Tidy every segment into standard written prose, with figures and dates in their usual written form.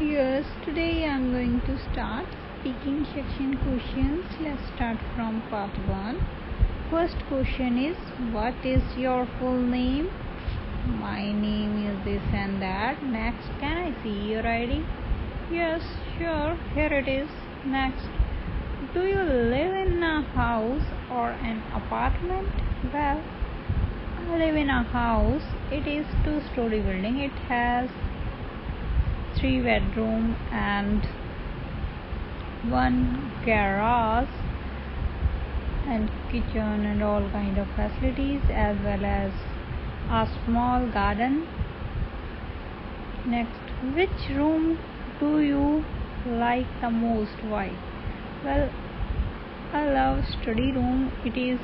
Yes, today I am going to start speaking section questions. Let's start from part 1. First question is, what is your full name? My name is this and that. Next, can I see your ID? Yes, sure, here it is. Next, do you live in a house or an apartment? Well, I live in a house. It is 2-story building. It has 3 bedroom and 1 garage and kitchen and all kind of facilities, as well as a small garden. Next, which room do you like the most? Why? Well, I love study room. It is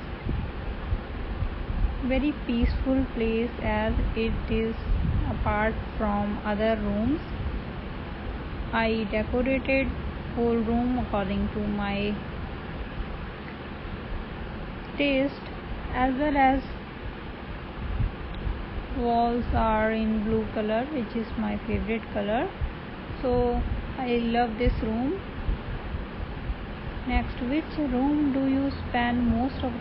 very peaceful place as it is apart from other rooms. I decorated whole room according to my taste, as well as walls are in blue color, which is my favorite color. So I love this room. Next, which room do you spend most of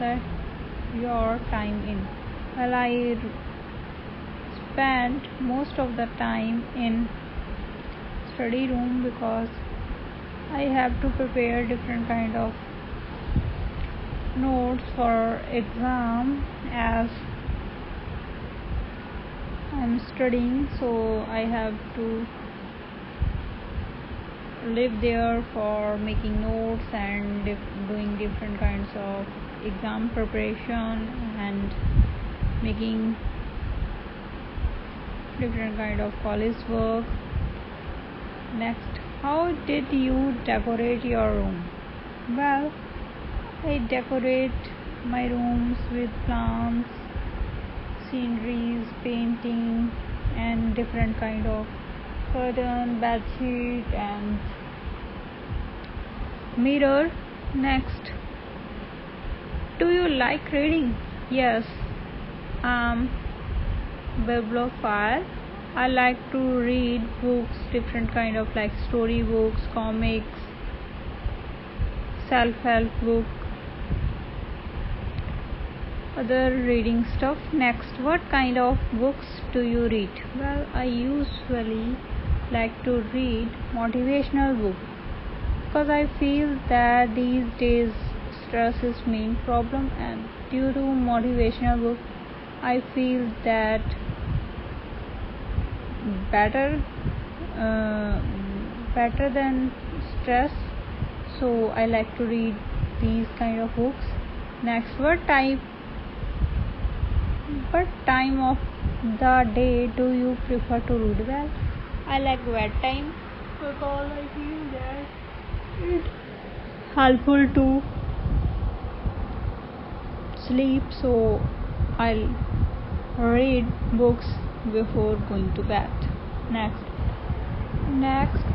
your time in? Well, I spend most of the time in study room because I have to prepare different kind of notes for exam as I'm studying, so I have to live there for making notes and doing different kinds of exam preparation and making different kind of college work. Next, how did you decorate your room? Well, I decorate my rooms with plants, sceneries, painting, and different kind of curtain, bed sheet, and mirror. Next, do you like reading? Yes, bibliophile. I like to read books, different kind of like story books, comics, self-help book, other reading stuff. Next, what kind of books do you read? Well, I usually like to read motivational book because I feel that these days stress is main problem, and due to motivational book I feel that better than stress, so I like to read these kind of books. Next, what time of the day do you prefer to read? Well, I like wet time because I feel that it's helpful to sleep, so I'll read books before going to bed. Next,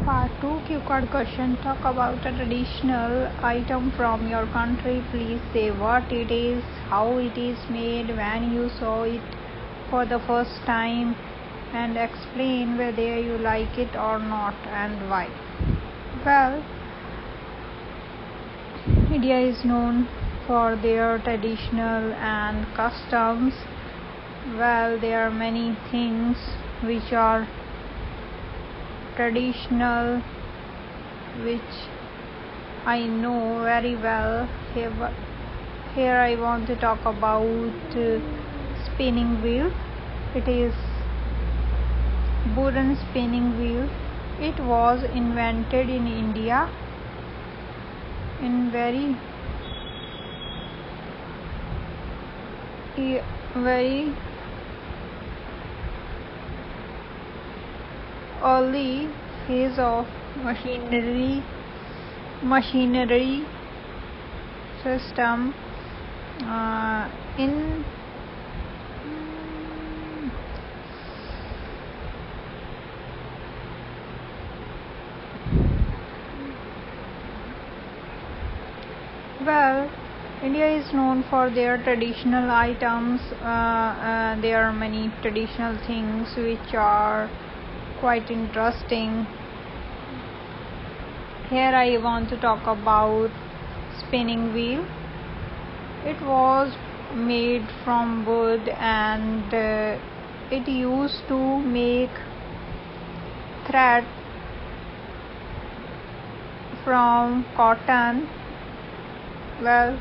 part 2 cue card question. Talk about a traditional item from your country. Please say what it is, how it is made, when you saw it for the first time, and explain whether you like it or not and why. Well, India is known for their traditional and customs. Well, there are many things which are traditional, which I know very well. Here I want to talk about spinning wheel. It is wooden spinning wheel. It was invented in India in very early phase of machinery system in well, India is known for their traditional items. There are many traditional things which are quite interesting. Here I want to talk about spinning wheel. It was made from wood and it used to make thread from cotton. Well,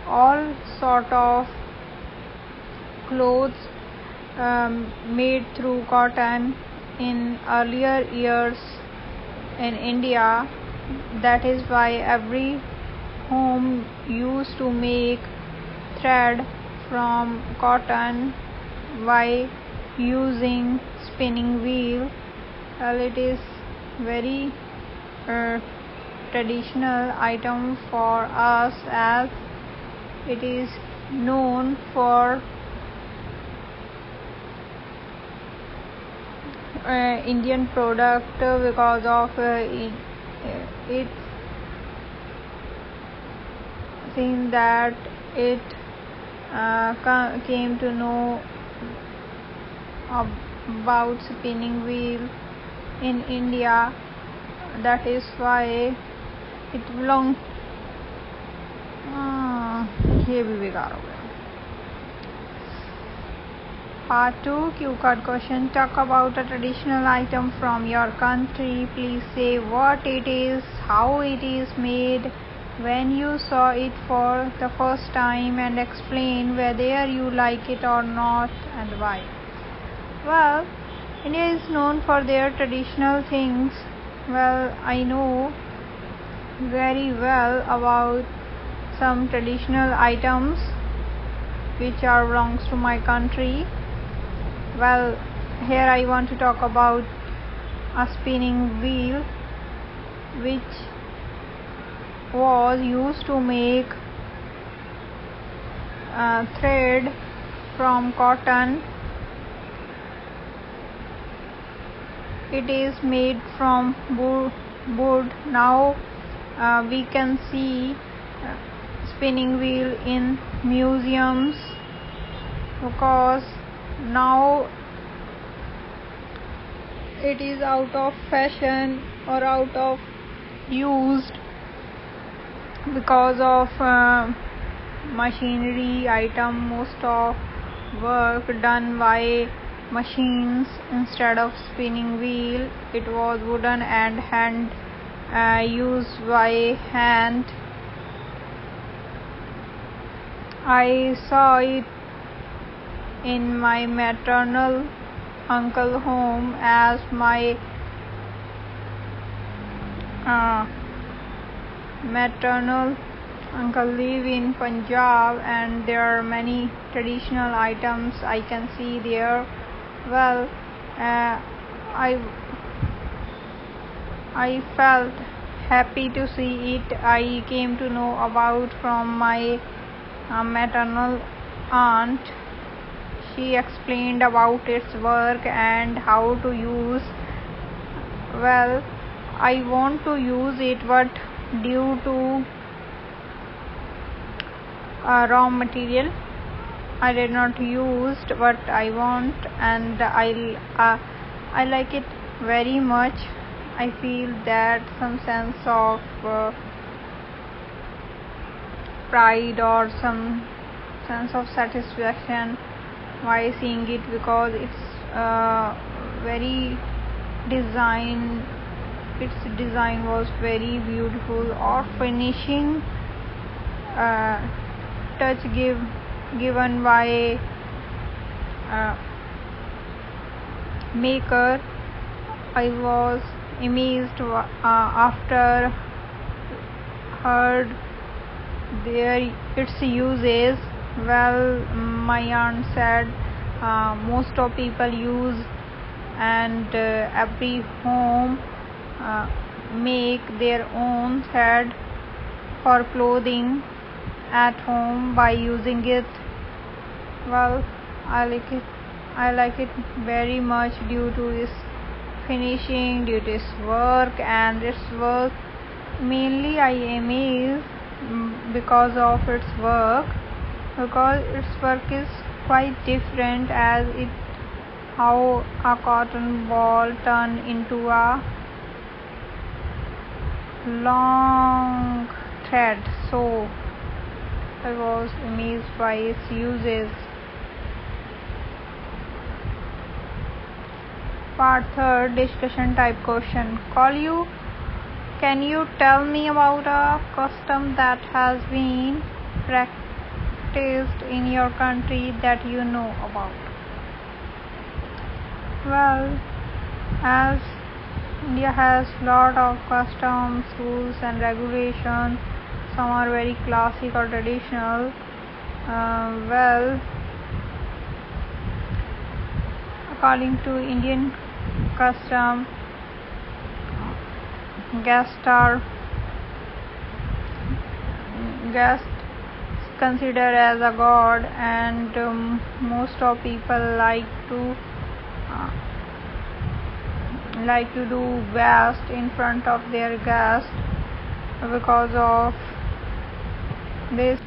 all sort of clothes made through cotton in earlier years in India. That is why every home used to make thread from cotton by using spinning wheel. Well, it is very traditional item for us, as it is known for Indian product because of its thing that it came to know about spinning wheel in India. That is why it belongs. ये भी बेकार हो गया. Part 2 cue card question. Talk about a traditional item from your country. Please say what it is, how it is made, when you saw it for the first time, and explain whether you like it or not and why. Well, India is known for their traditional things. Well, I know very well about some traditional items which are belongs to my country. Well, here I want to talk about a spinning wheel which was used to make thread from cotton. It is made from wood. Now we can see spinning wheel in museums because now it is out of fashion or out of used because of machinery item. Most of work done by machines instead of spinning wheel. It was wooden and hand used by hand. I saw it in my maternal uncle home, as my maternal uncle live in Punjab and there are many traditional items I can see there. Well, I felt happy to see it. I came to know about from my maternal aunt. She explained about its work and how to use. Well, I want to use it, but due to raw material I did not use what I want, and I like it very much. I feel that some sense of pride or some sense of satisfaction while seeing it, because it's very design. Its design was very beautiful, or finishing touch given by maker. I was amazed after heard its uses. Well, my aunt said most of people use, and every home make their own thread for clothing at home by using it. Well, I like it very much due to its finishing, due to its work, and its work mainly I amazed because of its work, because its work is quite different, as it how a cotton ball turned into a long thread, so I was amazed by its uses. Part 3, discussion type question. Can you tell me about a custom that has been practiced in your country that you know about? Well, as India has lot of customs, rules and regulations, some are very classic or traditional. According to Indian custom, guest considered as a god, and most of people like to do best in front of their guest because of this.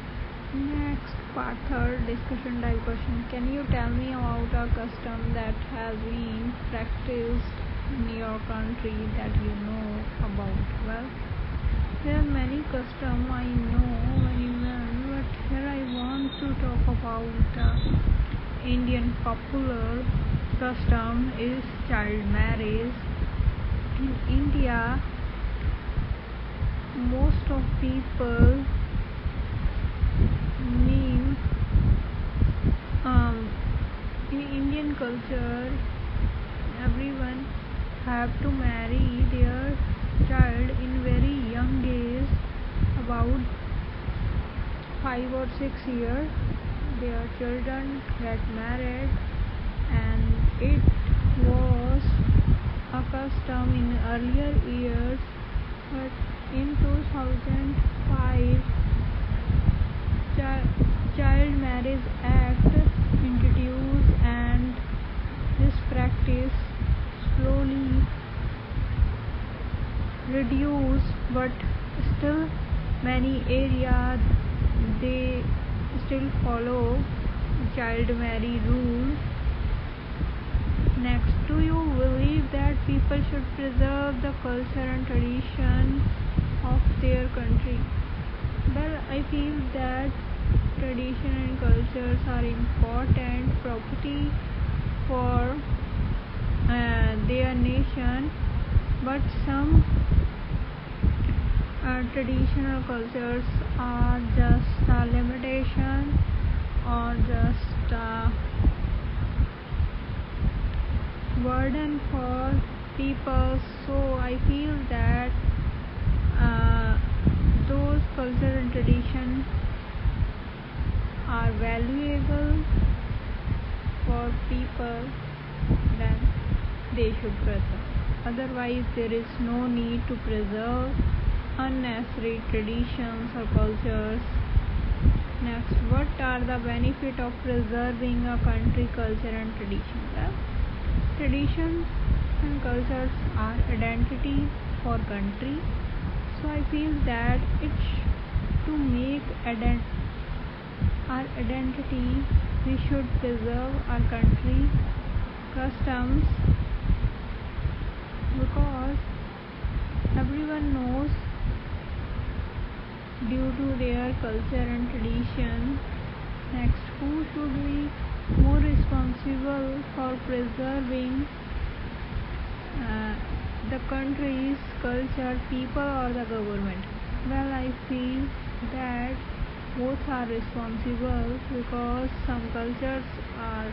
Next, part 3, discussion type question. Can you tell me about a custom that has been practiced in your country that you know about? Well, there are many customs I know very well, but here I want to talk about Indian popular custom is child marriage. In India, most of people mean in Indian culture, everyone have to marry their child in very young age, about 5 or 6 years. Their children get married, and it was a custom in earlier years, but in 2005 Child Marriage Act introduced, and this practice slowly reduced, but still many areas they still follow child marriage rule. Next, do you believe that people should preserve the culture and tradition of their country? Well, I feel that tradition and cultures are important property for their nation, but some traditional cultures are just a limitation or just a burden for people. So I feel that those culture and tradition are valuable for people, then they should preserve. Otherwise, there is no need to preserve unnecessary traditions or cultures. Next, what are the benefits of preserving a country culture and tradition? Well, traditions and cultures are identity for country. So I feel that to make our identity, we should preserve our country customs, because everyone knows due to their culture and tradition. Next, who should be more responsible for preserving the country's culture, people or the government? Well, I feel that both are responsible, because some cultures are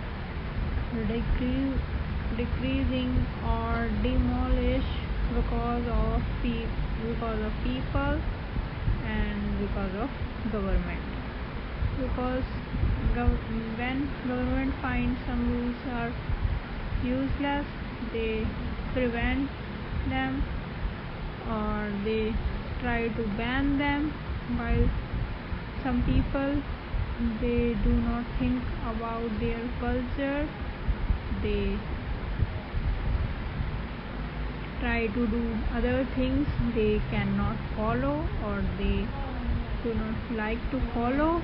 decreasing or demolished because of people and because of government. Because when government finds some rules are useless, they prevent them or they try to ban them, while some people, they do not think about their culture, they try to do other things they cannot follow or they do not like to follow.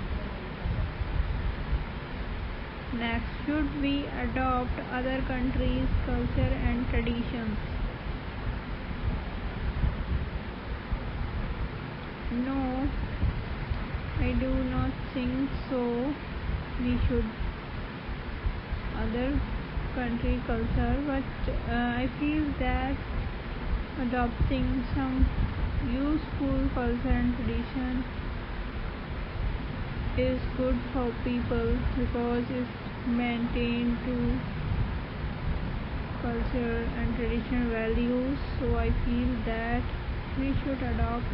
Next, should we adopt other countries' culture and traditions? No, I do not think so. We should other country culture, but I feel that adopting some useful culture and tradition is good for people because it's maintained to culture and traditional values. So I feel that we should adopt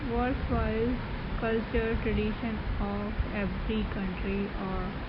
worthwhile culture tradition of every country or